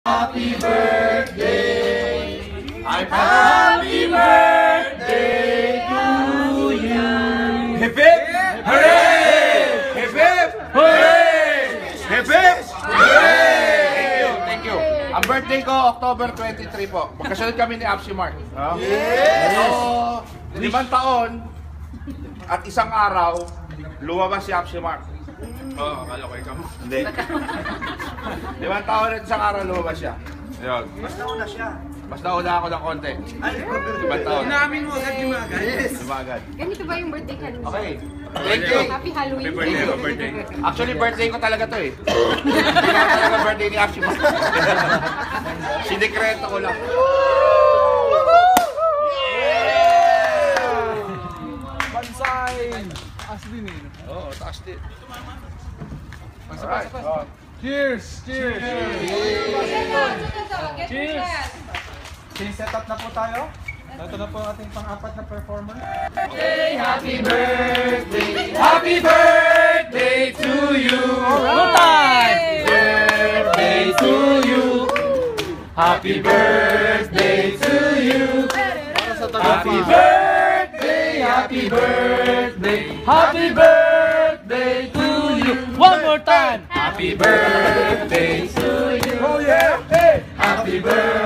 Happy birthday! Happy birthday to you! Hip hip! Hooray! Hip hip! Hooray! Hip hip! Hooray! Thank you. Ang birthday ko, October 23 po. Magkasunod kami ni Apsi Mark. Yes! So, 5 taon at isang araw, lumabas si Apsi Mark. Oo, akala ko ikaw. Hindi. 5 taon at isang araw lumabas siya. Ayun. Mas nauna siya. Mas nauna ako ng konti. 5 taon. Inamin mo agad yung mga guys. Diba agad? Ganito ba yung birthday kanina? Okay. Thank you. Happy Halloween. Happy birthday, happy birthday. Actually, birthday ko talaga to eh. Hindi na talaga birthday ni Apsi Mark. Sinekreto ko lang. Bansay! Taas din eh. Oo, taas din. Alright. Cheers! Cheers! Cheers! Set up na po tayo. Ito na po ang ating pang-apat na performer. Happy birthday! Happy birthday to you! Happy Birthday to you! Happy birthday to you! Happy birthday! Happy birthday! Happy birthday to you! One more time! Happy birthday to you! Oh yeah! Hey! Happy birthday!